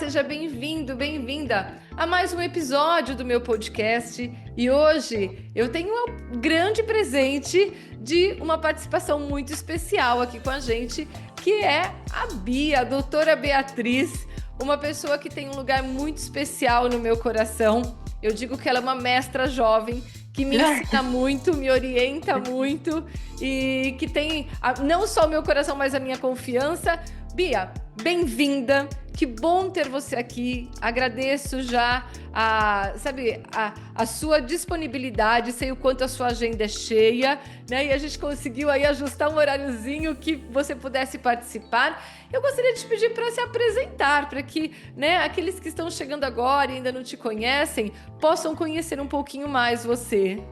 seja bem-vindo, bem-vinda a mais um episódio do meu podcast. E hoje eu tenho um grande presente de uma participação muito especial aqui com a gente, que é a Bia, a doutora Beatriz, uma pessoa que tem um lugar muito especial no meu coração. Eu digo que ela é uma mestra jovem que me ensina muito, me orienta muito e que tem não só o meu coração, mas a minha confiança. Bia, bem-vinda. Que bom ter você aqui. Agradeço já a sua disponibilidade. Sei o quanto a sua agenda é cheia, né? E a gente conseguiu aí ajustar um horáriozinho que você pudesse participar. Eu gostaria de te pedir para se apresentar, para que, né, aqueles que estão chegando agora e ainda não te conhecem possam conhecer um pouquinho mais você.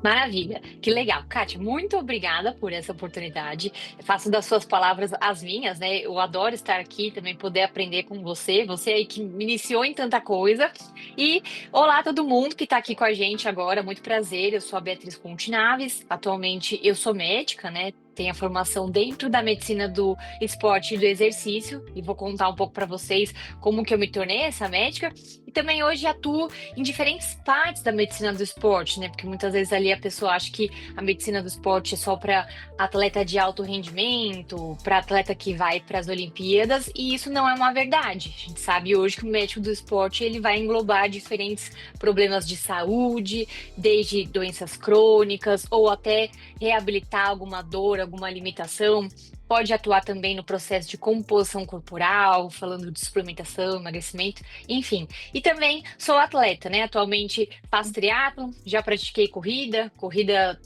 Maravilha, que legal. Kátia, muito obrigada por essa oportunidade. Eu faço das suas palavras as minhas, né? Eu adoro estar aqui, também poder aprender com você, você aí que me iniciou em tanta coisa. E olá todo mundo que está aqui com a gente agora, muito prazer. Eu sou a Beatriz Conte Naves, atualmente eu sou médica, né? Tenho a formação dentro da medicina do esporte e do exercício e vou contar um pouco para vocês como que eu me tornei essa médica. E também hoje atuo em diferentes partes da medicina do esporte, né? Porque muitas vezes ali a pessoa acha que a medicina do esporte é só para atleta de alto rendimento, para atleta que vai para as Olimpíadas, e isso não é uma verdade. A gente sabe hoje que o médico do esporte ele vai englobar diferentes problemas de saúde, desde doenças crônicas ou até reabilitar alguma dor, alguma limitação. Pode atuar também no processo de composição corporal, falando de suplementação, emagrecimento, enfim. E também sou atleta, né? Atualmente faço triatlon, já pratiquei corrida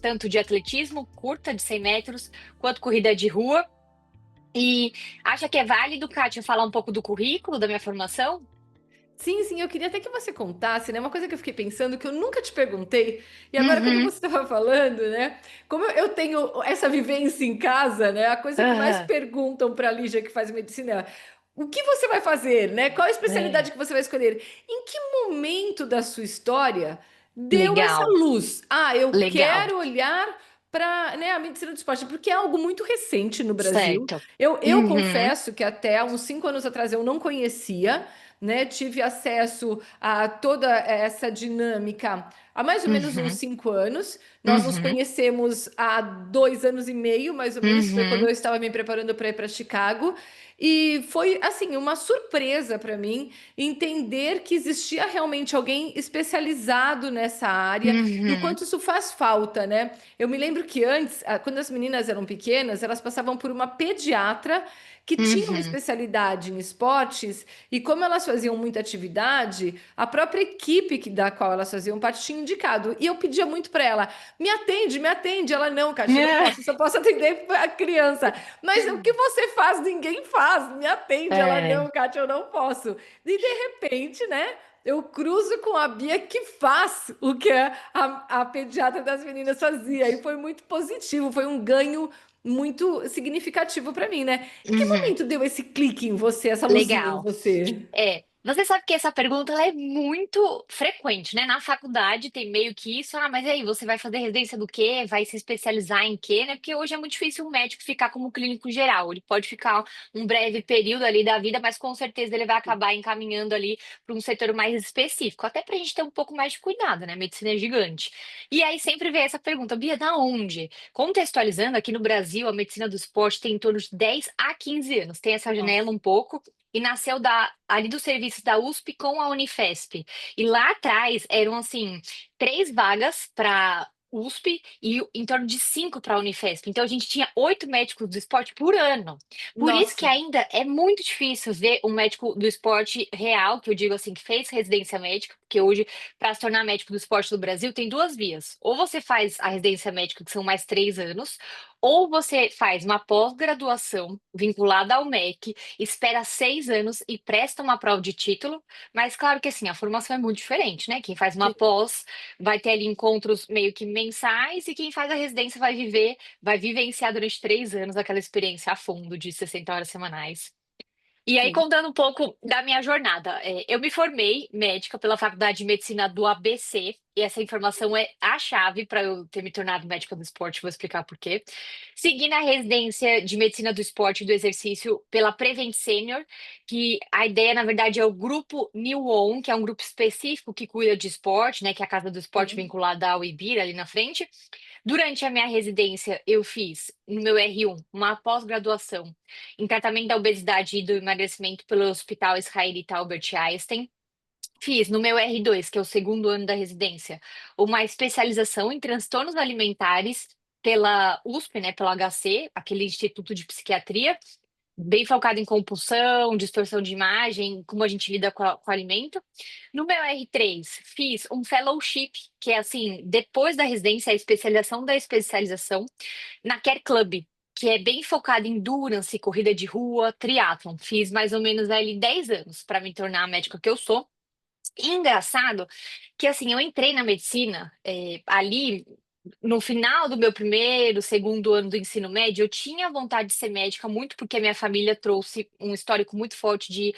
tanto de atletismo, curta de 100 metros, quanto corrida de rua. E acha que é válido, Kátia, falar um pouco do currículo, da minha formação? Sim, sim, eu queria até que você contasse, né? Uma coisa que eu fiquei pensando que eu nunca te perguntei, e agora, quando Uhum. você estava falando, né? Como eu tenho essa vivência em casa, né? A coisa que mais Aham. perguntam para a Lígia que faz medicina é o que você vai fazer, né? Qual a É. especialidade que você vai escolher? Em que momento da sua história deu essa Legal, luz? Ah, eu legal. quero olhar para, né, a medicina do esporte, porque é algo muito recente no Brasil. Certo. Eu Uhum. confesso que até uns 5 anos atrás eu não conhecia, né? Tive acesso a toda essa dinâmica há mais ou menos uns Uhum. 5 anos. Nós nos Uhum. conhecemos há 2 anos e meio, mais ou menos, foi quando eu Uhum. estava me preparando para ir para Chicago. E foi assim uma surpresa para mim entender que existia realmente alguém especializado nessa área e o Uhum. quanto isso faz falta, né? Eu me lembro que antes, quando as meninas eram pequenas, elas passavam por uma pediatra que tinha uma Uhum. especialidade em esportes e como elas faziam muita atividade, a própria equipe da qual elas faziam parte tinha indicado. E eu pedia muito para ela: me atende, me atende. Ela: não, Kátia, não posso, só posso atender a criança. Mas o que você faz, ninguém faz, me atende. Ela: É. não, Kátia, eu não posso. E de repente, né? Eu cruzo com a Bia que faz o que a pediatra das meninas fazia. E foi muito positivo, foi um ganho muito significativo para mim, né? Em que Uhum. momento deu esse clique em você, essa luzinha em Legal. você? Você sabe que essa pergunta ela é muito frequente, né? Na faculdade tem meio que isso, mas e aí, você vai fazer residência do quê? Vai se especializar em quê, né? Porque hoje é muito difícil um médico ficar como clínico geral. Ele pode ficar um breve período ali da vida, mas com certeza ele vai acabar encaminhando ali para um setor mais específico, até para a gente ter um pouco mais de cuidado, né? Medicina é gigante. E aí sempre vem essa pergunta: Bia, da onde? Contextualizando, aqui no Brasil, a medicina do esporte tem em torno de 10 a 15 anos. Tem essa janela Nossa. um pouco e nasceu ali do serviço da USP com a Unifesp. E lá atrás eram assim, três vagas para USP e em torno de cinco para a Unifesp. Então a gente tinha 8 médicos do esporte por ano. Por isso que Nossa. ainda é muito difícil ver um médico do esporte real, que eu digo assim, que fez residência médica, porque hoje, para se tornar médico do esporte do Brasil, tem duas vias. Ou você faz a residência médica, que são mais 3 anos, ou você faz uma pós-graduação vinculada ao MEC, espera 6 anos e presta uma prova de título, mas claro que assim, a formação é muito diferente, né? Quem faz uma Sim. pós vai ter ali encontros meio que mensais, e quem faz a residência vai vivenciar durante 3 anos aquela experiência a fundo de 60 horas semanais. E aí, Sim. contando um pouco da minha jornada, eu me formei médica pela Faculdade de Medicina do ABC, e essa informação é a chave para eu ter me tornado médica do esporte, vou explicar por quê. Segui na residência de Medicina do Esporte e do Exercício pela Prevent Senior, que a ideia, na verdade, é o grupo New On, que é um grupo específico que cuida de esporte, né, que é a Casa do Esporte Sim. vinculada ao IBIR, ali na frente. Durante a minha residência, eu fiz, no meu R1, uma pós-graduação em tratamento da obesidade e do emagrecimento pelo Hospital Israelita Albert Einstein. Fiz, no meu R2, que é o segundo ano da residência, uma especialização em transtornos alimentares pela USP, né, pelo HC, aquele Instituto de Psiquiatria, bem focado em compulsão, distorção de imagem, como a gente lida com o alimento. No meu R3, fiz um fellowship, que é assim, depois da residência, a especialização da especialização, na Care Club, que é bem focado em endurance, corrida de rua, triatlon. Fiz mais ou menos ali 10 anos para me tornar a médica que eu sou. E engraçado que assim, eu entrei na medicina ali no final do meu primeiro, segundo ano do ensino médio, eu tinha vontade de ser médica muito porque a minha família trouxe um histórico muito forte de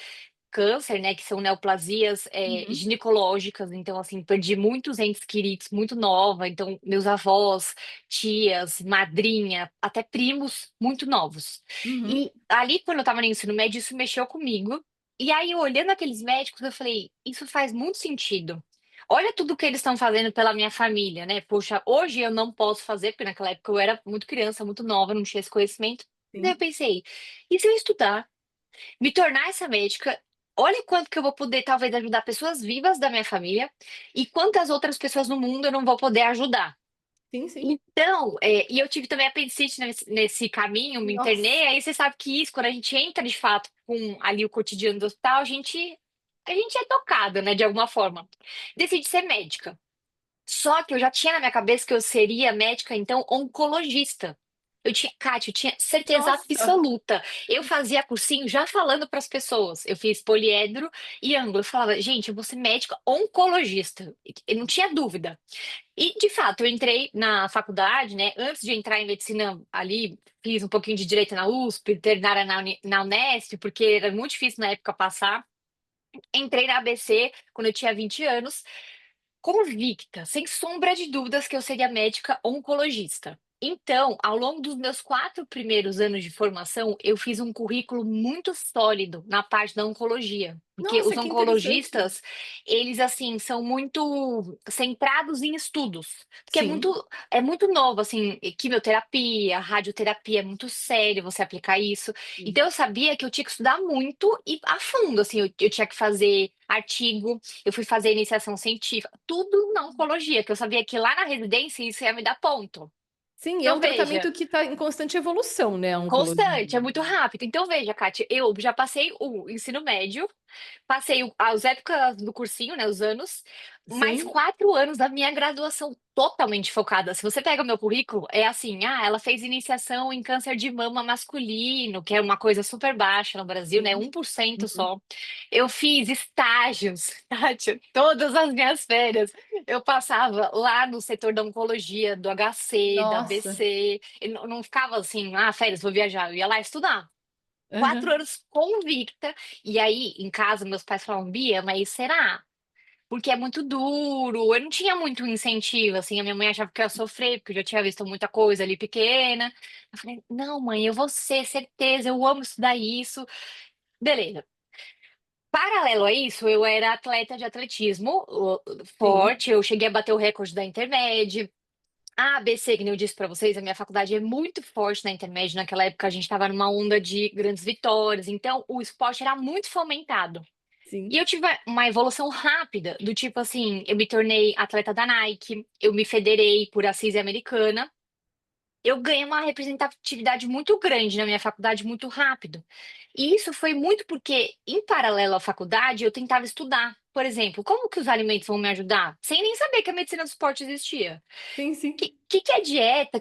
câncer, né, que são neoplasias Uhum. ginecológicas, então assim, perdi muitos entes queridos muito nova, então meus avós, tias, madrinha, até primos muito novos. Uhum. E ali, quando eu estava no ensino médio, isso mexeu comigo. E aí, olhando aqueles médicos, eu falei, isso faz muito sentido. Olha tudo que eles estão fazendo pela minha família, né? Poxa, hoje eu não posso fazer, porque naquela época eu era muito criança, muito nova, não tinha esse conhecimento. Daí eu Sim. pensei, e se eu estudar? Me tornar essa médica, olha quanto que eu vou poder talvez ajudar pessoas vivas da minha família e quantas outras pessoas no mundo eu não vou poder ajudar. Sim, sim. Então, e eu tive também apendicite nesse caminho, me Nossa. internei, aí você sabe que isso, quando a gente entra de fato com ali o cotidiano do hospital, a gente é tocada, né, de alguma forma. Decidi ser médica. Só que eu já tinha na minha cabeça que eu seria médica, então, oncologista. Kátia, eu tinha certeza Nossa. absoluta. Eu fazia cursinho já falando para as pessoas. Eu fiz poliedro e ângulo. Eu falava, gente, eu vou ser médica oncologista. Eu não tinha dúvida. E, de fato, eu entrei na faculdade, né? Antes de entrar em medicina ali, fiz um pouquinho de direito na USP, veterinária na Unesp, porque era muito difícil na época passar. Entrei na ABC quando eu tinha 20 anos convicta, sem sombra de dúvidas, que eu seria médica oncologista. Então, ao longo dos meus 4 primeiros anos de formação, eu fiz um currículo muito sólido na parte da oncologia, porque os Nossa, que interessante. oncologistas, eles assim são muito centrados em estudos, porque é Sim. muito é muito novo, assim, quimioterapia, radioterapia, é muito sério você aplicar isso. Sim. Então eu sabia que eu tinha que estudar muito e a fundo, assim, eu tinha que fazer artigo, eu fui fazer iniciação científica, tudo na oncologia, que eu sabia que lá na residência isso ia me dar ponto. Sim, é Então, um veja, tratamento que está em constante evolução, né, a oncologia. constante, é muito rápido. Então, veja, Kátia, eu já passei o ensino médio, passei as épocas do cursinho, né, os anos, mais Sim. 4 anos da minha graduação totalmente focada. Se você pega o meu currículo, é assim, ela fez iniciação em câncer de mama masculino, que é uma coisa super baixa no Brasil, né, Sim. 1% Uhum. só. Eu fiz estágios, Kátia, todas as minhas férias. Eu passava lá no setor da oncologia, do HC, da Nossa. ABC. Eu não ficava assim, férias, vou viajar. Eu ia lá estudar. quatro Aham. anos convicta. E aí, em casa, meus pais falavam, Bia, mas será? Porque é muito duro. Eu não tinha muito incentivo, assim. A minha mãe achava que eu ia sofrer, porque eu já tinha visto muita coisa ali pequena. Eu falei, não, mãe, eu vou ser, certeza, eu amo estudar isso. Beleza. Paralelo a isso, eu era atleta de atletismo Sim. forte. Eu cheguei a bater o recorde da Intermed. A ABC, que nem eu disse para vocês, a minha faculdade é muito forte na Intermédio. Naquela época a gente estava numa onda de grandes vitórias, então o esporte era muito fomentado. E Sim. eu tive uma evolução rápida, do tipo assim, eu me tornei atleta da Nike, eu me federei por Assis Americana, eu ganhei uma representatividade muito grande na minha faculdade muito rápido. E isso foi muito porque, em paralelo à faculdade, eu tentava estudar. Por exemplo, como que os alimentos vão me ajudar? Sem nem saber que a medicina do esporte existia. Sim, sim. que é dieta?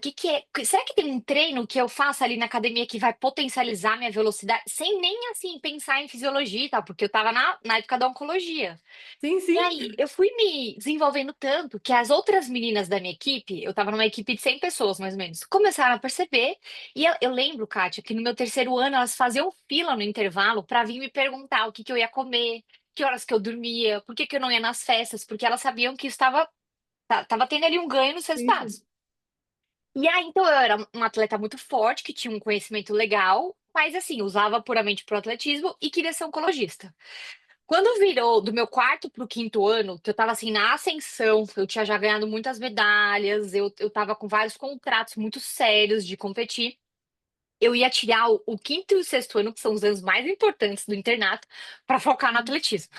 Será que tem um treino que eu faço ali na academia que vai potencializar minha velocidade? Sem nem assim pensar em fisiologia e tal, porque eu tava na época da oncologia. Sim, E sim. aí, eu fui me desenvolvendo tanto que as outras meninas da minha equipe, eu tava numa equipe de 100 pessoas mais ou menos, começaram a perceber. E eu lembro, Kátia, que no meu terceiro ano elas faziam fila no intervalo para vir me perguntar o que que eu ia comer, que horas que eu dormia, por que que eu não ia nas festas, porque elas sabiam que estava tendo ali um ganho nos Sim, sim. resultados. E aí, então, eu era uma atleta muito forte, que tinha um conhecimento legal, mas assim, usava puramente pro atletismo e queria ser oncologista. Quando virou do meu quarto pro quinto ano, que eu tava assim na ascensão, eu tinha já ganhado muitas medalhas, eu tava com vários contratos muito sérios de competir. Eu ia tirar o quinto e o sexto ano, que são os anos mais importantes do internato, para focar no atletismo.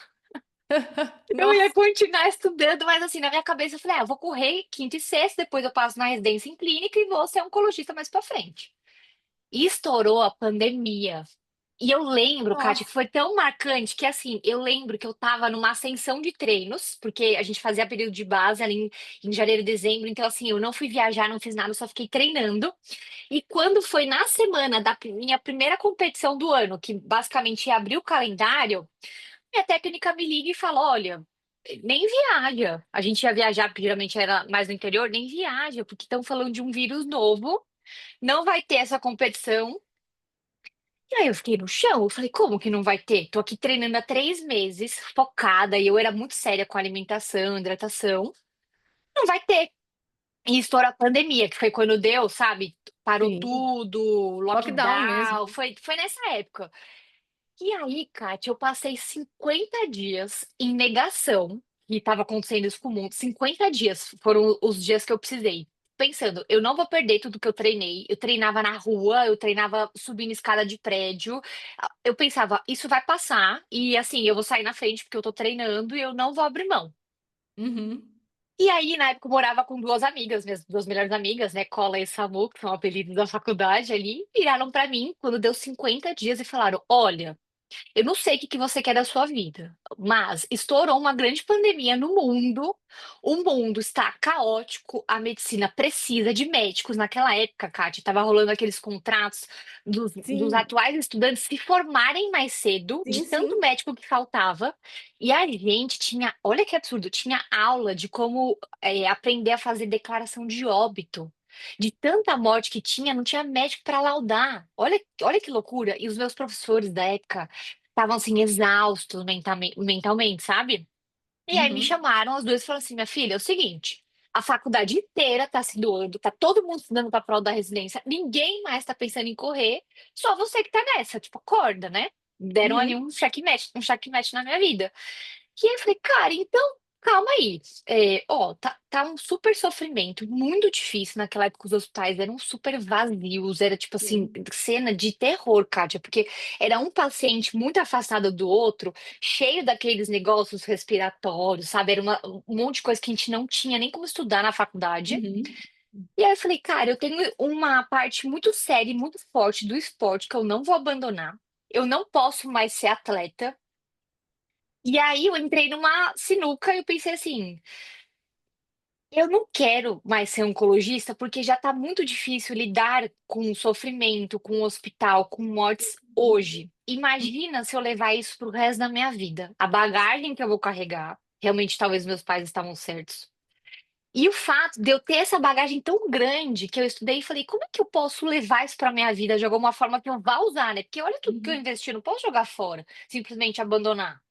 Eu ia Nossa. continuar estudando, mas assim, na minha cabeça eu falei, eu vou correr quinto e sexto, depois eu passo na residência em clínica e vou ser oncologista mais pra frente. E estourou a pandemia. E eu lembro, Kátia, que Nossa. foi tão marcante que, assim, eu lembro que eu tava numa ascensão de treinos, porque a gente fazia período de base ali em janeiro e dezembro, então, assim, eu não fui viajar, não fiz nada, eu só fiquei treinando. E quando foi na semana da minha primeira competição do ano, que basicamente ia abrir o calendário, minha técnica me liga e fala: olha, nem viaja. A gente ia viajar, porque geralmente era mais no interior, nem viaja, porque estão falando de um vírus novo, não vai ter essa competição. E aí eu fiquei no chão, eu falei, como que não vai ter? Tô aqui treinando há 3 meses, focada, e eu era muito séria com alimentação, hidratação. Não vai ter. E estourou a pandemia, que foi quando deu, sabe? Parou Sim. tudo, Lockdown mesmo. lockdown, foi nessa época. E aí, Kátia, eu passei 50 dias em negação, e estava acontecendo isso com o mundo. 50 dias foram os dias que eu precisei. Pensando, eu não vou perder tudo que eu treinei. Eu treinava na rua, eu treinava subindo escada de prédio. Eu pensava, isso vai passar, e assim, eu vou sair na frente porque eu tô treinando e eu não vou abrir mão. Uhum. E aí, na época, eu morava com duas amigas, minhas duas melhores amigas, né? Cola e Samu, que são apelidos da faculdade ali, viraram pra mim quando deu 50 dias e falaram: Olha. Eu não sei o que que você quer da sua vida, mas estourou uma grande pandemia no mundo. O mundo está caótico, a medicina precisa de médicos. Naquela época, Kátia, estava rolando aqueles contratos dos Sim, atuais estudantes se formarem mais cedo, de sim, tanto sim. médico que faltava. E a gente tinha, olha que absurdo, tinha aula de como aprender a fazer declaração de óbito. De tanta morte que tinha, não tinha médico para laudar. Olha que loucura. E os meus professores da época estavam assim, exaustos mentalmente, sabe? E aí me Uhum. chamaram as duas e falaram assim: minha filha, é o seguinte, a faculdade inteira tá se doando, tá todo mundo estudando pra prova da residência, ninguém mais tá pensando em correr, só você que tá nessa, tipo, acorda, né? Deram ali Uhum. um checkmate na minha vida. E aí eu falei, cara, então, calma aí. Ó, tá um super sofrimento, muito difícil. Naquela época, os hospitais eram super vazios, era tipo assim, Sim. cena de terror, Kátia, porque era um paciente muito afastado do outro, cheio daqueles negócios respiratórios, sabe? Era um monte de coisa que a gente não tinha nem como estudar na faculdade. Uhum. E aí eu falei, cara, eu tenho uma parte muito séria e muito forte do esporte que eu não vou abandonar. Eu não posso mais ser atleta. E aí eu entrei numa sinuca e eu pensei assim, eu não quero mais ser oncologista porque já está muito difícil lidar com o sofrimento, com o hospital, com mortes hoje. Imagina se eu levar isso pro resto da minha vida. A bagagem que eu vou carregar, realmente talvez meus pais estavam certos. E o fato de eu ter essa bagagem tão grande que eu estudei e falei, como é que eu posso levar isso para minha vida de alguma forma que eu vá usar, né? Porque olha tudo que eu Uhum. investi, eu não posso jogar fora, simplesmente abandonar.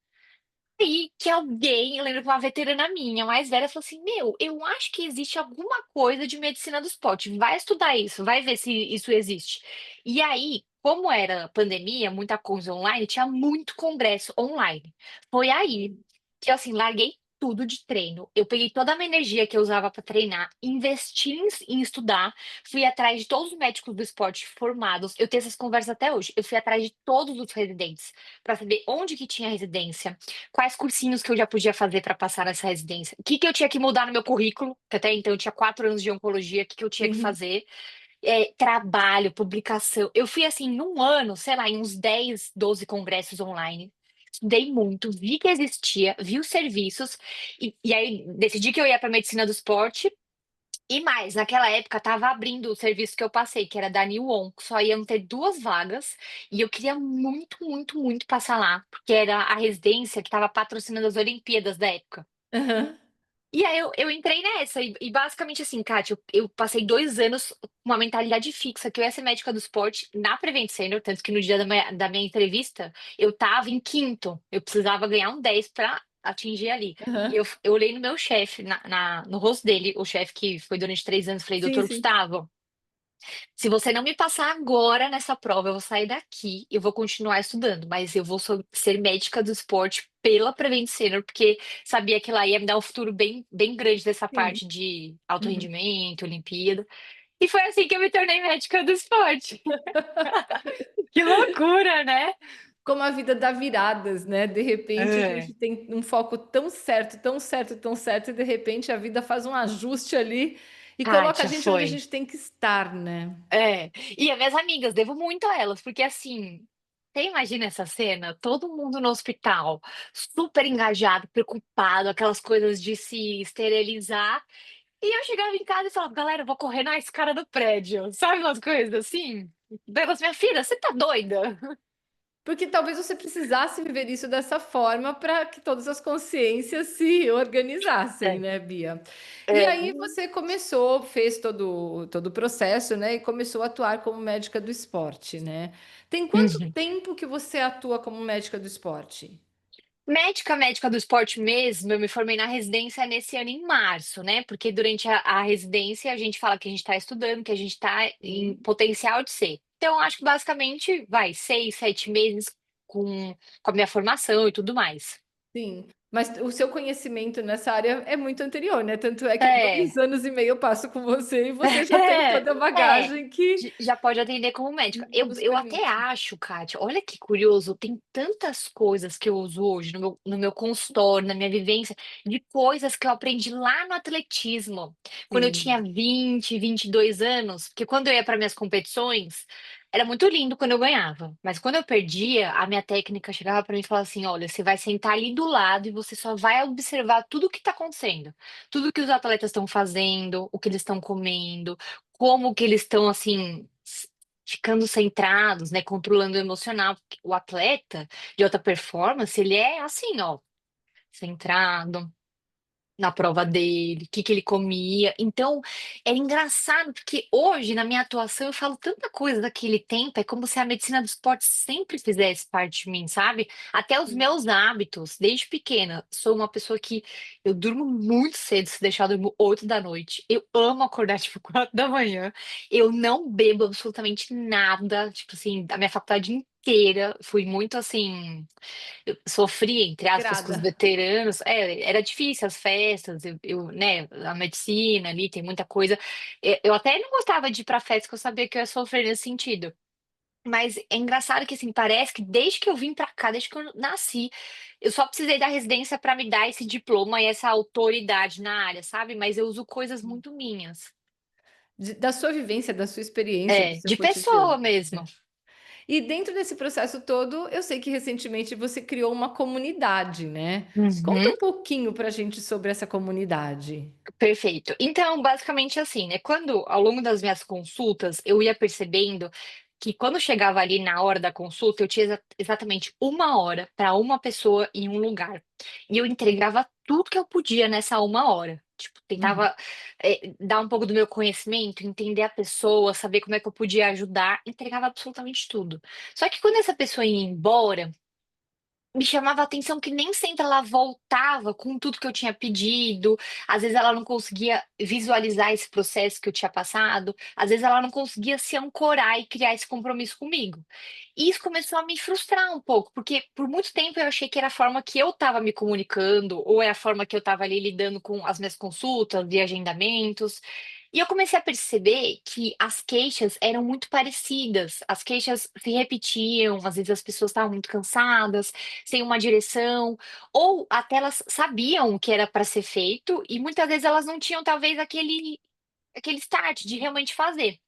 Aí que alguém, eu lembro que uma veterana minha, mais velha, falou assim: Meu, eu acho que existe alguma coisa de medicina do esporte. Vai estudar isso, vai ver se isso existe. E aí, como era pandemia, muita coisa online, tinha muito congresso online. Foi aí que eu assim, larguei tudo de treino. Eu peguei toda a minha energia que eu usava para treinar, investi em estudar, fui atrás de todos os médicos do esporte formados. Eu tenho essas conversas até hoje. Eu fui atrás de todos os residentes para saber onde que tinha residência, quais cursinhos que eu já podia fazer para passar nessa residência, o que que eu tinha que mudar no meu currículo, que até então eu tinha 4 anos de oncologia, o que que eu tinha que Sim. fazer, trabalho, publicação. Eu fui assim, num ano, sei lá, em uns 10, 12 congressos online. Estudei muito, vi que existia, vi os serviços, e aí decidi que eu ia para medicina do esporte. E mais, naquela época estava abrindo o serviço que eu passei, que era da New On, que só iam ter 2 vagas, e eu queria muito, muito, muito passar lá, porque era a residência que estava patrocinando as Olimpíadas da época. Aham, E aí eu entrei nessa, e basicamente assim, Kátia, eu passei 2 anos com uma mentalidade fixa, que eu ia ser médica do esporte na Prevent Senior, tanto que no dia da minha entrevista, eu tava em quinto, eu precisava ganhar um 10 para atingir ali. E aham. eu olhei no meu chefe, no rosto dele, o chefe que foi durante 3 anos, falei, Sim, doutor sim. Gustavo, se você não me passar agora nessa prova, eu vou sair daqui, eu vou continuar estudando, mas eu vou ser médica do esporte pela Prevent Senior, porque sabia que lá ia me dar um futuro bem, bem grande dessa Sim. parte de alto Uhum. rendimento, Olimpíada. E foi assim que eu me tornei médica do esporte. Que loucura, né? Como a vida dá viradas, né? De repente a É. gente tem um foco tão certo, tão certo, tão certo, e de repente a vida faz um ajuste ali e coloca a Kátia, gente onde a foi. gente tem que estar, né? É. E as minhas amigas, devo muito a elas, porque assim, você imagina essa cena? Todo mundo no hospital, super engajado, preocupado, aquelas coisas de se esterilizar. E eu chegava em casa e falava, galera, eu vou correr na escada do prédio. Sabe umas coisas assim? Delas, minha filha, você tá doida? Porque talvez você precisasse viver isso dessa forma para que todas as consciências se organizassem, É. né, Bia? E É. aí você começou, fez todo o processo, né, e começou a atuar como médica do esporte, né? Tem quanto Uhum. tempo que você atua como médica do esporte? Médica do esporte mesmo, eu me formei na residência nesse ano em março, né? Porque durante a residência a gente fala que a gente está estudando, que a gente está em Sim. potencial de ser. Então, acho que basicamente vai 6, 7 meses com a minha formação e tudo mais. Sim, mas o seu conhecimento nessa área é muito anterior, né? Tanto é que É, 2 anos e meio eu passo com você e você já tem É, toda a é, bagagem que já pode atender como médica. Eu, nos eu até permite. acho, Kátia, olha que curioso, tem tantas coisas que eu uso hoje no meu consultório, na minha vivência, de coisas que eu aprendi lá no atletismo, quando eu tinha Sim. 20, 22 anos, porque quando eu ia para minhas competições, era muito lindo quando eu ganhava, mas quando eu perdia, a minha técnica chegava para mim e falava assim: olha, você vai sentar ali do lado e você só vai observar tudo o que está acontecendo, tudo que os atletas estão fazendo, o que eles estão comendo, como que eles estão assim ficando centrados, né, controlando o emocional. Porque o atleta de alta performance, ele é assim, ó, centrado na prova dele, o que que ele comia. Então, é engraçado porque hoje na minha atuação eu falo tanta coisa daquele tempo, é como se a medicina do esporte sempre fizesse parte de mim, sabe? Até os meus hábitos, desde pequena, sou uma pessoa que eu durmo muito cedo, se deixar eu durmo 8 da noite. Eu amo acordar tipo 4 da manhã. Eu não bebo absolutamente nada, tipo assim, a minha faculdade inteira fui muito assim, eu sofria, entre aspas, com os Grada. veteranos. Era difícil as festas, né, a medicina ali tem muita coisa. Eu até não gostava de ir para festas, que eu sabia que eu ia sofrer nesse sentido. Mas é engraçado que, assim, parece que desde que eu vim para cá, desde que eu nasci, eu só precisei da residência para me dar esse diploma e essa autoridade na área, sabe? Mas eu uso coisas muito minhas. Da sua vivência, da sua experiência, do É, seu de cotidiano. pessoa mesmo. E dentro desse processo todo, eu sei que recentemente você criou uma comunidade, né? Conta Uhum. um pouquinho pra gente sobre essa comunidade. Perfeito. Então, basicamente assim, né? Quando, ao longo das minhas consultas, eu ia percebendo que quando chegava ali na hora da consulta, eu tinha exatamente 1 hora para uma pessoa em um lugar. E eu entregava tudo que eu podia nessa 1 hora. Tipo, Uhum. tentava, dar um pouco do meu conhecimento, entender a pessoa, saber como é que eu podia ajudar, entregava absolutamente tudo. Só que quando essa pessoa ia embora, me chamava a atenção que nem sempre ela voltava com tudo que eu tinha pedido. Às vezes ela não conseguia visualizar esse processo que eu tinha passado. Às vezes ela não conseguia se ancorar e criar esse compromisso comigo. E isso começou a me frustrar um pouco, porque por muito tempo eu achei que era a forma que eu estava me comunicando, ou é a forma que eu estava ali lidando com as minhas consultas e agendamentos. E eu comecei a perceber que as queixas eram muito parecidas, as queixas se repetiam, às vezes as pessoas estavam muito cansadas, sem uma direção, ou até elas sabiam o que era para ser feito e muitas vezes elas não tinham talvez aquele start de realmente fazer.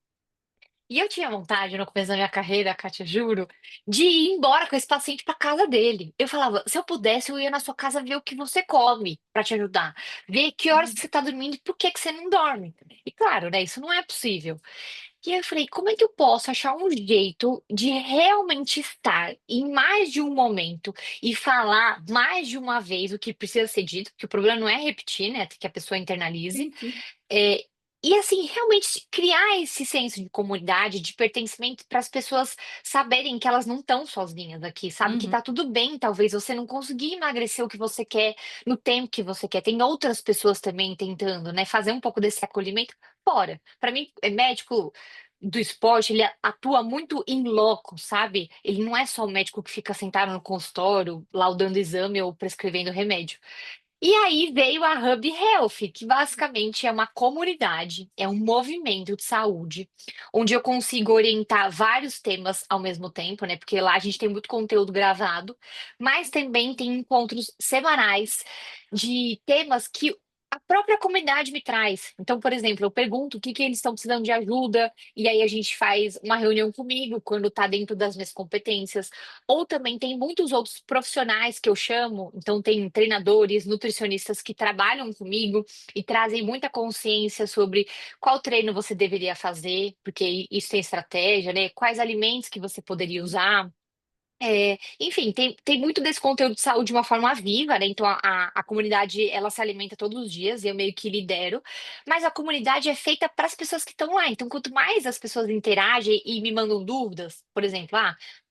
E eu tinha vontade, no começo da minha carreira, Kátia, juro, de ir embora com esse paciente para casa dele. Eu falava, se eu pudesse, eu ia na sua casa ver o que você come para te ajudar, ver que horas que você está dormindo e por que que você não dorme. E claro, né, isso não é possível. E aí eu falei, como é que eu posso achar um jeito de realmente estar em mais de um momento e falar mais de uma vez o que precisa ser dito, porque o problema não é repetir, né, que a pessoa internalize, Sim, sim. é, e assim, realmente criar esse senso de comunidade, de pertencimento para as pessoas saberem que elas não estão sozinhas aqui, sabe? Que Uhum. tá tudo bem, talvez você não conseguir emagrecer o que você quer no tempo que você quer. Tem outras pessoas também tentando, né? Fazer um pouco desse acolhimento fora. Para mim, médico do esporte, ele atua muito in loco, sabe? Ele não é só o médico que fica sentado no consultório, laudando exame ou prescrevendo remédio. E aí veio a Hub Health, que basicamente é uma comunidade, é um movimento de saúde, onde eu consigo orientar vários temas ao mesmo tempo, né? Porque lá a gente tem muito conteúdo gravado, mas também tem encontros semanais de temas que a própria comunidade me traz. Então, por exemplo, eu pergunto o que que eles estão precisando de ajuda, e aí a gente faz uma reunião comigo quando está dentro das minhas competências. Ou também tem muitos outros profissionais que eu chamo, então tem treinadores, nutricionistas que trabalham comigo e trazem muita consciência sobre qual treino você deveria fazer, porque isso tem estratégia, né? Quais alimentos que você poderia usar. Enfim, tem muito desse conteúdo de saúde de uma forma viva, né? Então a comunidade ela se alimenta todos os dias e eu meio que lidero, mas a comunidade é feita para as pessoas que estão lá. Então, quanto mais as pessoas interagem e me mandam dúvidas, por exemplo,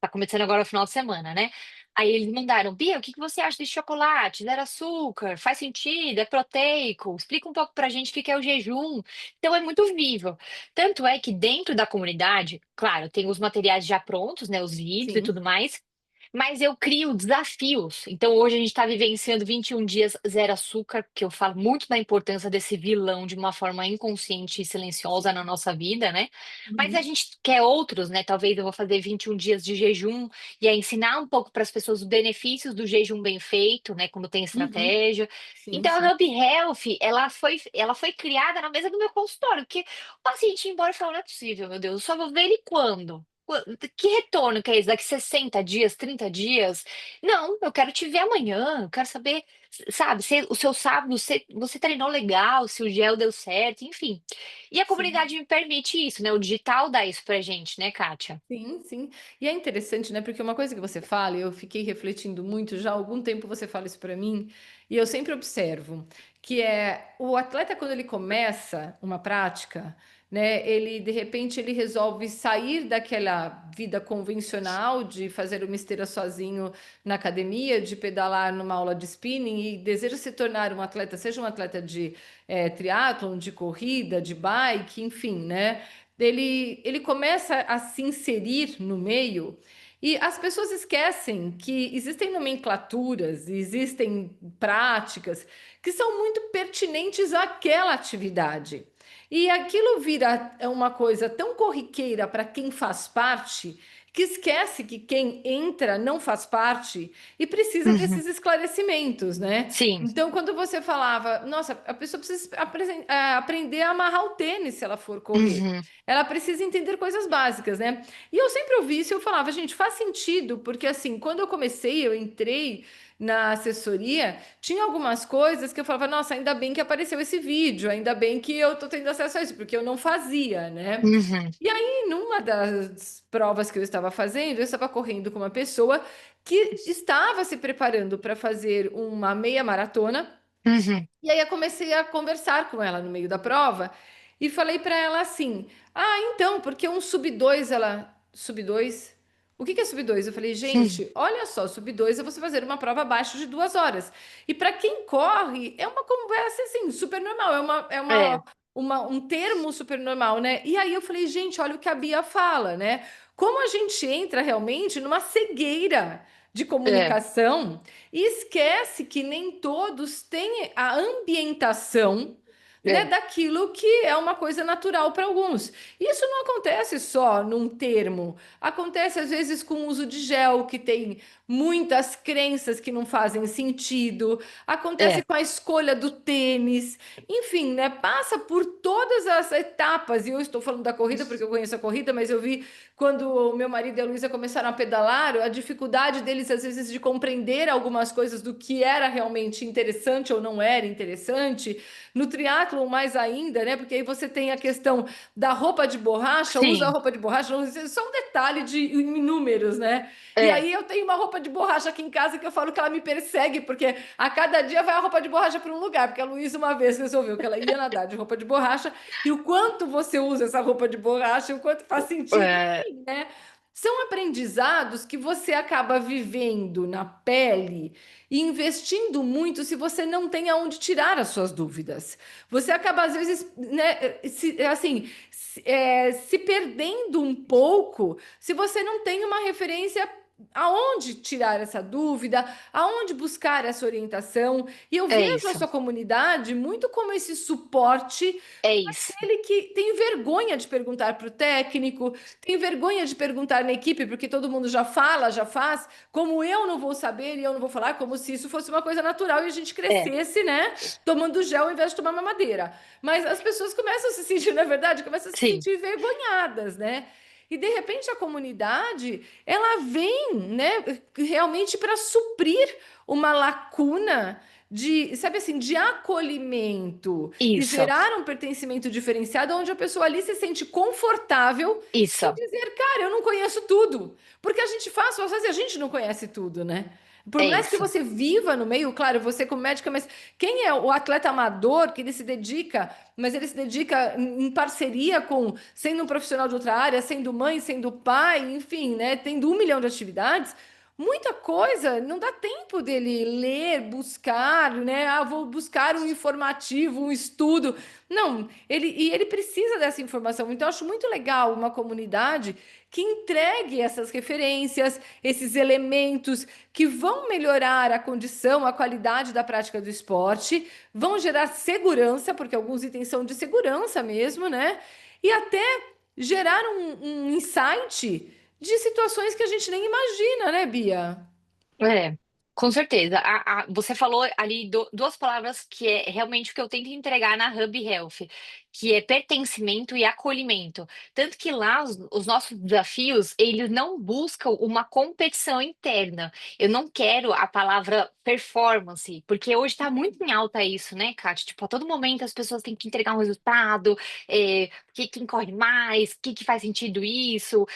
tá começando agora o final de semana, né? Aí eles mandaram, Bia, o que que você acha desse chocolate? Zero açúcar? Faz sentido? É proteico? Explica um pouco pra gente o que que é o jejum. Então é muito vivo. Tanto é que dentro da comunidade, claro, tem os materiais já prontos, né, os vídeos e Sim. tudo mais, mas eu crio desafios. Então hoje a gente está vivenciando 21 dias zero açúcar, que eu falo muito da importância desse vilão de uma forma inconsciente e silenciosa na nossa vida, né? Mas a Uhum. gente quer outros, né? Talvez eu vou fazer 21 dias de jejum e aí ensinar um pouco para as pessoas os benefícios do jejum bem feito, né? Quando tem Uhum. estratégia. Sim, Então, sim. a Hub Health, ela foi criada na mesa do meu consultório, porque o paciente ia embora e falou, não é possível, meu Deus, eu só vou ver ele quando? Que retorno que é esse? Daqui 60 dias, 30 dias? Não, eu quero te ver amanhã, eu quero saber, sabe, se o seu sábado, se você treinou legal, se o gel deu certo, enfim. E a Sim. comunidade me permite isso, né? O digital dá isso pra gente, né, Kátia? Sim, sim. E é interessante, né? Porque uma coisa que você fala, e eu fiquei refletindo muito, já há algum tempo você fala isso para mim, e eu sempre observo, que é o atleta quando ele começa uma prática, né? Ele de repente ele resolve sair daquela vida convencional de fazer uma esteira sozinho na academia, de pedalar numa aula de spinning e deseja se tornar um atleta, seja um atleta de triatlon, de corrida, de bike, enfim, né? Ele começa a se inserir no meio e as pessoas esquecem que existem nomenclaturas, existem práticas que são muito pertinentes àquela atividade. E aquilo vira uma coisa tão corriqueira para quem faz parte que esquece que quem entra não faz parte e precisa Uhum. desses esclarecimentos, né? Sim. Então, quando você falava, nossa, a pessoa precisa aprender a amarrar o tênis se ela for correr. Uhum. Ela precisa entender coisas básicas, né? E eu sempre ouvi isso e eu falava, gente, faz sentido, porque assim, quando eu comecei, eu entrei na assessoria, tinha algumas coisas que eu falava, nossa, ainda bem que apareceu esse vídeo, ainda bem que eu tô tendo acesso a isso, porque eu não fazia, né? Uhum. E aí, numa das provas que eu estava fazendo, eu estava correndo com uma pessoa que estava se preparando para fazer uma meia maratona. Uhum. E aí eu comecei a conversar com ela no meio da prova e falei para ela assim: "Ah, então, porque um sub 2 ela sub 2? O que que é sub 2?" Eu falei: Uhum. "Gente, olha só, sub 2 é você fazer uma prova abaixo de 2 horas. E para quem corre, é uma conversa assim, super normal, É, um termo super normal, né?" E aí eu falei: "Gente, olha o que a Bia fala, né? Como a gente entra realmente numa cegueira de é, comunicação e esquece que nem todos têm a ambientação, né, É, daquilo que é uma coisa natural para alguns. Isso não acontece só num termo, acontece às vezes com o uso de gel, que tem muitas crenças que não fazem sentido, acontece é, com a escolha do tênis, enfim, né, passa por todas as etapas. E eu estou falando da corrida porque eu conheço a corrida, mas eu vi quando o meu marido e a Luísa começaram a pedalar, a dificuldade deles às vezes de compreender algumas coisas do que era realmente interessante ou não era interessante. No triatlon, mais ainda, né? Porque aí você tem a questão da roupa de borracha, usa a sim, roupa de borracha, não sei, só um detalhe de números, né? E é, aí eu tenho uma roupa de borracha aqui em casa que eu falo que ela me persegue, porque a cada dia vai a roupa de borracha para um lugar, porque a Luísa uma vez resolveu que ela ia nadar de roupa de borracha, e o quanto você usa essa roupa de borracha, o quanto faz sentido, é, enfim, né? São aprendizados que você acaba vivendo na pele e investindo muito se você não tem aonde tirar as suas dúvidas. Você acaba, às vezes, né, se perdendo um pouco se você não tem uma referência aonde tirar essa dúvida, aonde buscar essa orientação. E eu é vejo a isso, sua comunidade muito como esse suporte. é isso, Ele que tem vergonha de perguntar para o técnico, tem vergonha de perguntar na equipe, porque todo mundo já fala, já faz, como eu não vou saber e eu não vou falar, como se isso fosse uma coisa natural e a gente é, crescesse, né, tomando gel ao invés de tomar mamadeira. Mas as pessoas começam a se sentir, na verdade, começam a se sim, sentir envergonhadas, né? E de repente a comunidade, ela vem, né, realmente para suprir uma lacuna de, sabe assim, de acolhimento e isso, gerar um pertencimento diferenciado, onde a pessoa ali se sente confortável em isso, dizer, cara, eu não conheço tudo. Porque a gente faz e a gente não conhece tudo, né? Por é mais que isso, você viva no meio, claro, você como médica, mas quem é o atleta amador que ele se dedica, mas ele se dedica em parceria com, sendo um profissional de outra área, sendo mãe, sendo pai, enfim, né? Tendo 1 milhão de atividades, muita coisa, não dá tempo dele ler, buscar, né? Ah, vou buscar um informativo, um estudo. Não, ele precisa dessa informação. Então, eu acho muito legal uma comunidade que entregue essas referências, esses elementos que vão melhorar a condição, a qualidade da prática do esporte, vão gerar segurança, porque alguns itens são de segurança mesmo, né? E até gerar um insight de situações que a gente nem imagina, né, Bia? é. Com certeza. Você falou ali duas palavras que é realmente o que eu tento entregar na Hub Health, que é pertencimento e acolhimento. Tanto que lá os nossos desafios, eles não buscam uma competição interna. Eu não quero a palavra performance, porque hoje está muito em alta isso, né, Kátia? Tipo, a todo momento as pessoas têm que entregar um resultado, quem corre mais, que faz sentido isso,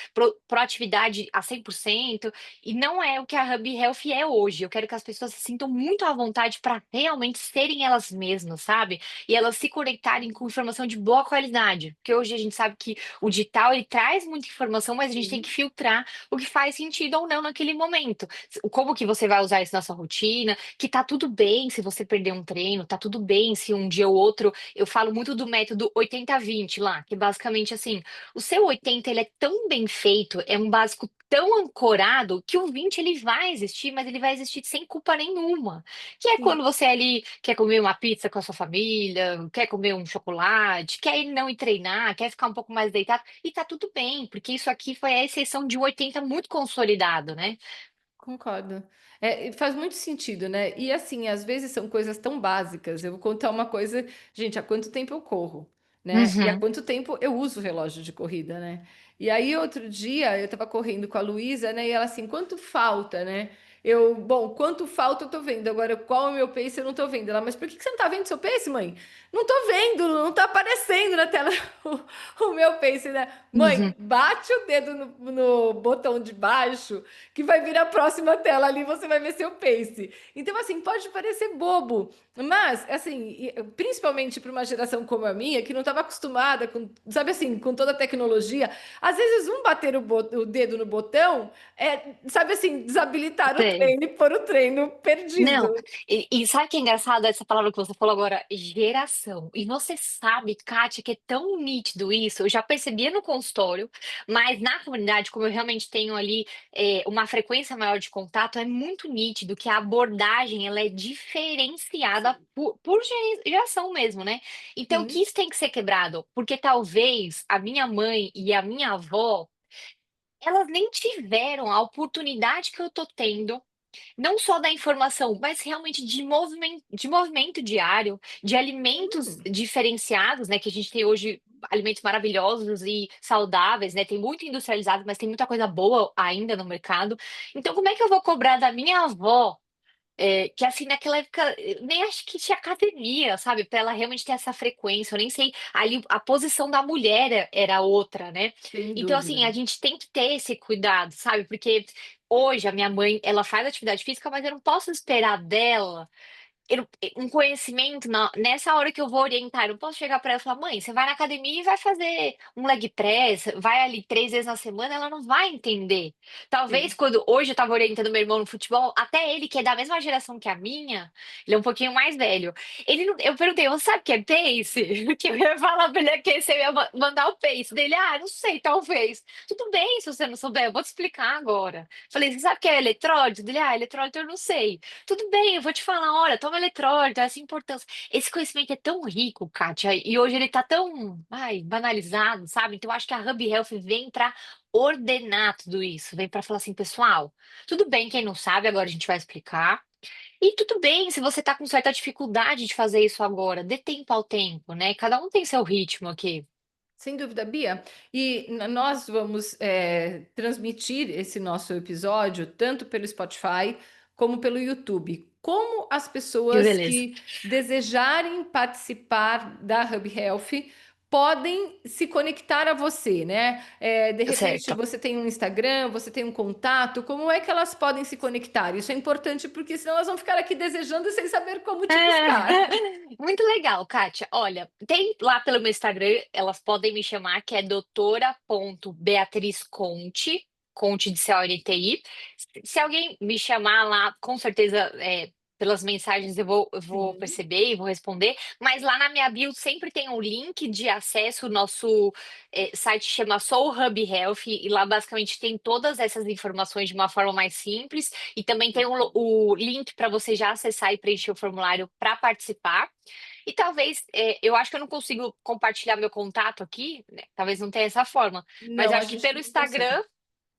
proatividade a 100%. E não é o que a Hub Health é hoje. Eu quero que as pessoas se sintam muito à vontade para realmente serem elas mesmas, sabe? E elas se conectarem com informação de boa qualidade. Porque hoje a gente sabe que o digital ele traz muita informação, mas a gente tem que Sim, filtrar o que faz sentido ou não naquele momento. Como que você vai usar isso na sua rotina, que tá tudo bem se você perder um treino, tá tudo bem se um dia ou outro. Eu falo muito do método 80-20 lá, que basicamente assim, o seu 80 ele é tão bem feito, é um básico tão ancorado que o 20 ele vai existir, mas ele vai existir sem culpa nenhuma. Que é sim. quando você ali quer comer uma pizza com a sua família, quer comer um chocolate, quer ir não ir treinar, quer ficar um pouco mais deitado, e tá tudo bem, porque isso aqui foi a exceção de um 80 muito consolidado, né? Concordo. É, e faz muito sentido, né? E assim, às vezes são coisas tão básicas. Eu vou contar uma coisa, gente, há quanto tempo eu corro, né? E há Uhum, quanto tempo eu uso relógio de corrida, né? E aí, outro dia, eu tava correndo com a Luísa, né? E ela assim, quanto falta, né? Bom, quanto falta eu tô vendo. Agora, qual é o meu pace eu não tô vendo. Ela, mas por que você não tá vendo seu pace, mãe? Não tô vendo, não tá aparecendo na tela o meu pace, né? Mãe, uhum. bate o dedo no botão de baixo que vai vir a próxima tela ali, você vai ver seu pace. Então, assim, pode parecer bobo, mas, assim, principalmente para uma geração como a minha, que não estava acostumada com, sabe assim, com toda a tecnologia, às vezes bater o dedo no botão sabe assim, desabilitar o Sei. treino e pôr o treino Não, perdido. e sabe que é engraçado essa palavra que você falou agora? Geração. E você sabe, Kátia, que é tão nítido isso. Eu já percebia no consultório, mas na comunidade, como eu realmente tenho ali uma frequência maior de contato, é muito nítido que a abordagem ela é diferenciada passada por geração mesmo, né? Então, que Sim. isso tem que ser quebrado, porque talvez a minha mãe e a minha avó, elas nem tiveram a oportunidade que eu tô tendo, não só da informação, mas realmente de movimento diário, de alimentos Hum. diferenciados, né? Que a gente tem hoje alimentos maravilhosos e saudáveis, né? Tem muito industrializado, mas tem muita coisa boa ainda no mercado. Então, como é que eu vou cobrar da minha avó? Que assim, naquela época, nem acho que tinha academia, sabe? Pra ela realmente ter essa frequência. Eu nem sei. Ali a posição da mulher era outra, né? Sem Então, assim, a dúvida. gente tem que ter esse cuidado, sabe? Porque hoje a minha mãe, ela faz atividade física, mas eu não posso esperar dela um conhecimento nessa hora que eu vou orientar. Eu não posso chegar para ela e falar, mãe, você vai na academia e vai fazer um leg press, vai ali 3 vezes na semana, ela não vai entender. Talvez Sim. quando hoje eu estava orientando meu irmão no futebol, até ele, que é da mesma geração que a minha, ele é um pouquinho mais velho. Eu perguntei, você sabe o que é pace? Que eu ia falar pra ele que você ia mandar o pace dele. Ah, não sei, talvez. Tudo bem se você não souber, eu vou te explicar agora. Falei, você sabe o que é eletrólito? Dele, eletrólito eu não sei. Tudo bem, eu vou te falar, olha, toma eletrólito, essa importância. Esse conhecimento é tão rico, Kátia, e hoje ele tá tão, banalizado, sabe? Então eu acho que a Hub Health vem para ordenar tudo isso, vem para falar assim, pessoal, tudo bem quem não sabe, agora a gente vai explicar. E tudo bem se você tá com certa dificuldade de fazer isso agora, dê tempo ao tempo, né? Cada um tem seu ritmo aqui. Sem dúvida, Bia. E nós vamos transmitir esse nosso episódio tanto pelo Spotify como pelo YouTube. Como as Que pessoas beleza. que desejarem participar da Hub Health podem se conectar a você, né? De repente, Certo. você tem um Instagram, você tem um contato, como é que elas podem se conectar? Isso é importante porque senão elas vão ficar aqui desejando sem saber como É, te buscar. muito legal, Kátia. Olha, tem lá pelo meu Instagram, elas podem me chamar, que é doutora.beatrizconte, Conte de CONTI. Se alguém me chamar lá, com certeza, pelas mensagens eu vou Sim. perceber e vou responder. Mas lá na minha bio sempre tem um link de acesso. O nosso site chama Soul Hub Health, e lá basicamente tem todas essas informações de uma forma mais simples. E também tem o link para você já acessar e preencher o formulário para participar. E talvez, eu acho que eu não consigo compartilhar meu contato aqui, né? Talvez não tenha essa forma, mas Não, a acho que gente pelo não consegue. Instagram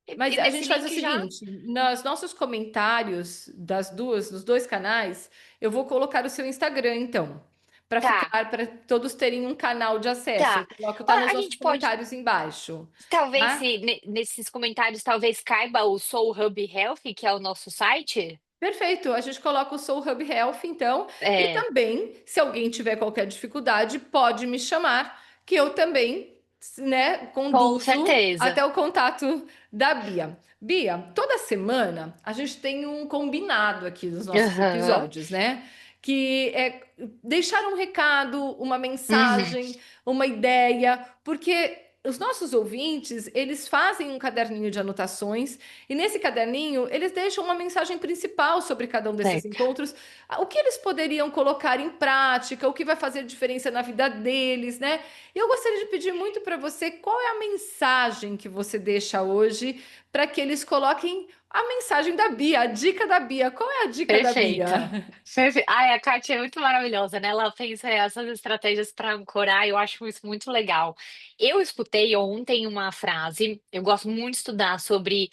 e Mas a nesse gente faz o link já. seguinte, nos nossos comentários dos dois canais, eu vou colocar o seu Instagram, então, Tá, para todos terem um canal de acesso. Eu tá. coloco, Ó, tá nos a nossos gente pode, comentários embaixo, talvez, tá? se nesses comentários, talvez caiba o Soul Hub Health, que é o nosso site. Perfeito, a gente coloca o Soul Hub Health, então, e É, também, se alguém tiver qualquer dificuldade, pode me chamar, que eu também, né, com conduzo certeza. até o contato da Bia. Bia, toda semana a gente tem um combinado aqui nos nossos Aham. episódios, né? Que é deixar um recado, uma Uhum. mensagem, uma ideia, porque os nossos ouvintes, eles fazem um caderninho de anotações e nesse caderninho, eles deixam uma mensagem principal sobre cada um desses Certo. encontros, o que eles poderiam colocar em prática, o que vai fazer diferença na vida deles, né? E eu gostaria de pedir muito para você qual é a mensagem que você deixa hoje para que eles coloquem a mensagem da Bia, a dica da Bia. Qual é a dica da Bia? Perfeito. Ai, a Kátia é muito maravilhosa, né? Ela pensa essas estratégias para ancorar, eu acho isso muito legal. Eu escutei ontem uma frase, eu gosto muito de estudar sobre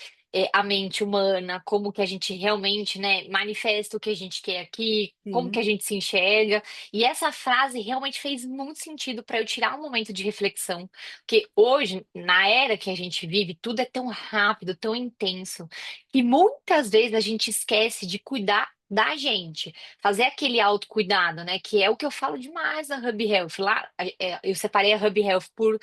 a mente humana, como que a gente realmente, né, manifesta o que a gente quer aqui, como que a Sim. gente se enxerga. E essa frase realmente fez muito sentido para eu tirar um momento de reflexão, porque hoje, na era que a gente vive, tudo é tão rápido, tão intenso. E muitas vezes a gente esquece de cuidar da gente, fazer aquele autocuidado, né? Que é o que eu falo demais na Hub Health. Lá, eu separei a Hub Health por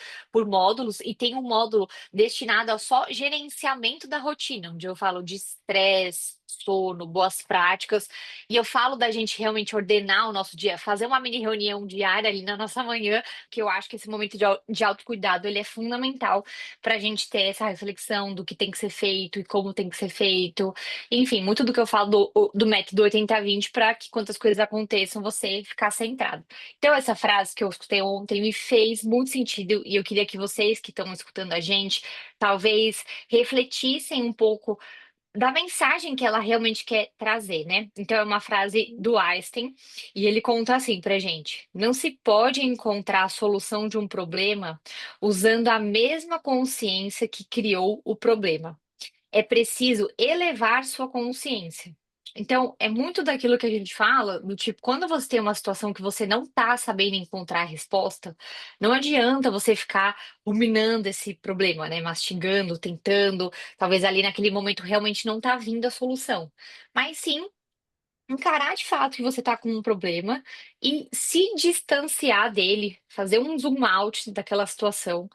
módulos e tem um módulo destinado ao só gerenciamento da rotina, onde eu falo de estresse, sono, boas práticas, e eu falo da gente realmente ordenar o nosso dia, fazer uma mini reunião diária ali na nossa manhã, que eu acho que esse momento de autocuidado ele é fundamental para a gente ter essa reflexão do que tem que ser feito e como tem que ser feito. Enfim, muito do que eu falo do método 80-20 para que quantas coisas aconteçam, você ficar centrado. Então, essa frase que eu escutei ontem me fez muito sentido e eu queria que vocês que estão escutando a gente, talvez refletissem um pouco da mensagem que ela realmente quer trazer, né. Então é uma frase do Einstein, e ele conta assim pra gente: "Não se pode encontrar a solução de um problema usando a mesma consciência que criou o problema. É preciso elevar sua consciência". Então, é muito daquilo que a gente fala, do tipo, quando você tem uma situação que você não está sabendo encontrar a resposta, não adianta você ficar ruminando esse problema, né, mastigando, tentando, talvez ali naquele momento realmente não está vindo a solução. Mas sim, encarar de fato que você está com um problema e se distanciar dele, fazer um zoom out daquela situação.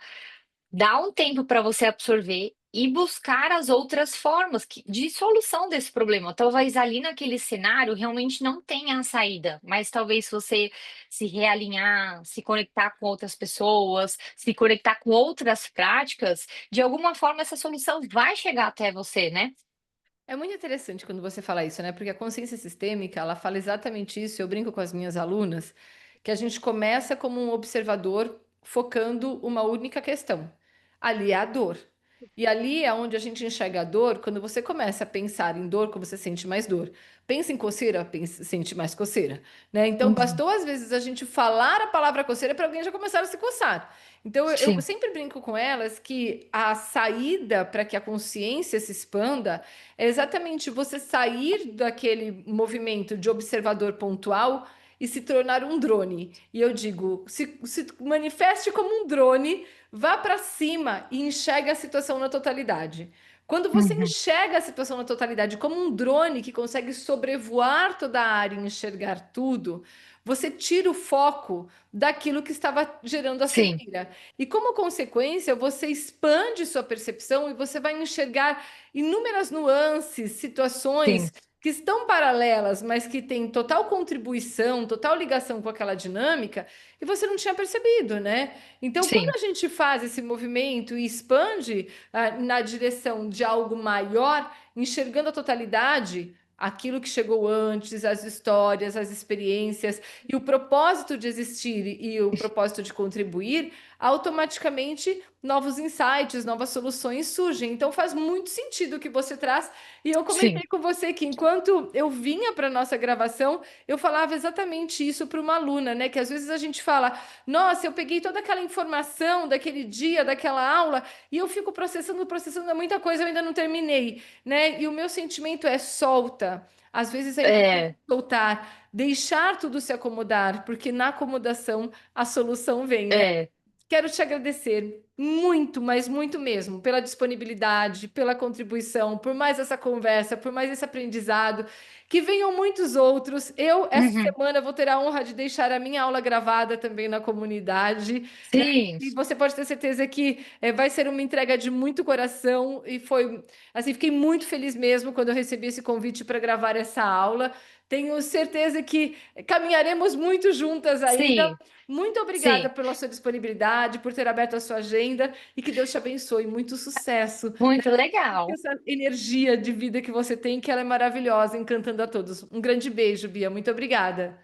Dá um tempo para você absorver e buscar as outras formas de solução desse problema. Talvez ali naquele cenário realmente não tenha a saída, mas talvez se você se realinhar, se conectar com outras pessoas, se conectar com outras práticas, de alguma forma essa solução vai chegar até você, né? É muito interessante quando você fala isso, né? Porque a consciência sistêmica, ela fala exatamente isso. Eu brinco com as minhas alunas, que a gente começa como um observador focando uma única questão. Ali é a dor. E ali é onde a gente enxerga a dor. Quando você começa a pensar em dor, como você sente mais dor. Pensa em coceira, sente mais coceira, né? Então, Uhum. bastou às vezes a gente falar a palavra coceira para alguém já começar a se coçar. Então, eu Sim, sempre brinco com elas que a saída para que a consciência se expanda é exatamente você sair daquele movimento de observador pontual e se tornar um drone. E eu digo, se manifeste como um drone, vá para cima e enxergue a situação na totalidade. Quando você uhum, enxerga a situação na totalidade como um drone que consegue sobrevoar toda a área e enxergar tudo, você tira o foco daquilo que estava gerando a sim, cegueira. E como consequência, você expande sua percepção e você vai enxergar inúmeras nuances, situações sim, que estão paralelas, mas que têm total contribuição, total ligação com aquela dinâmica, e você não tinha percebido, né? Então, quando sim, a gente faz esse movimento e expande na direção de algo maior, enxergando a totalidade, aquilo que chegou antes, as histórias, as experiências e o propósito de existir e o propósito de contribuir, automaticamente novos insights, novas soluções surgem. Então faz muito sentido o que você traz. E eu sim. comentei com você que enquanto eu vinha para nossa gravação, eu falava exatamente isso para uma aluna, né? Que às vezes a gente fala, nossa, eu peguei toda aquela informação daquele dia, daquela aula, e eu fico processando, processando muita coisa, eu ainda não terminei, né? E o meu sentimento é solta. Às vezes é importante É, soltar, deixar tudo se acomodar, porque na acomodação a solução vem, né? é. Quero te agradecer muito, mas muito mesmo, pela disponibilidade, pela contribuição, por mais essa conversa, por mais esse aprendizado. Que venham muitos outros. Eu, essa Uhum. semana, vou ter a honra de deixar a minha aula gravada também na comunidade, né? Sim, E você pode ter certeza que vai ser uma entrega de muito coração. E foi, assim, fiquei muito feliz mesmo quando eu recebi esse convite para gravar essa aula. Tenho certeza que caminharemos muito juntas ainda. sim, Muito obrigada sim. pela sua disponibilidade, por ter aberto a sua agenda e que Deus te abençoe. Muito sucesso. Muito legal. Essa energia de vida que você tem, que ela é maravilhosa, encantando a todos. Um grande beijo, Bia. Muito obrigada.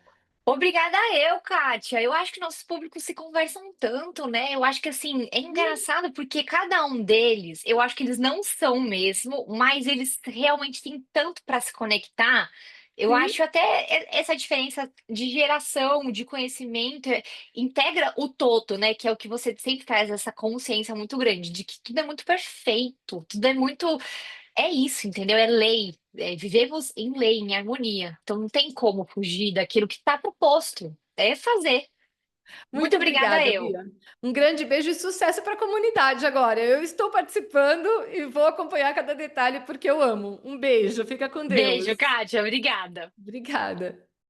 Obrigada eu, Kátia. Eu acho que nossos públicos se conversam tanto, né? Eu acho que assim, é engraçado porque cada um deles, eu acho que eles não são mesmo, mas eles realmente têm tanto para se conectar. Eu Sim, acho até essa diferença de geração, de conhecimento, integra o todo, né? Que é o que você sempre traz, essa consciência muito grande de que tudo é muito perfeito, tudo é muito. É isso, entendeu? É lei. Vivemos em lei, em harmonia. Então não tem como fugir daquilo que está proposto. É fazer. Muito muito obrigada, obrigada, eu. Bia. Um grande beijo e sucesso para a comunidade agora. Eu estou participando e vou acompanhar cada detalhe porque eu amo. Um beijo, fica com Deus. Beijo, Kátia. Obrigada. Obrigada.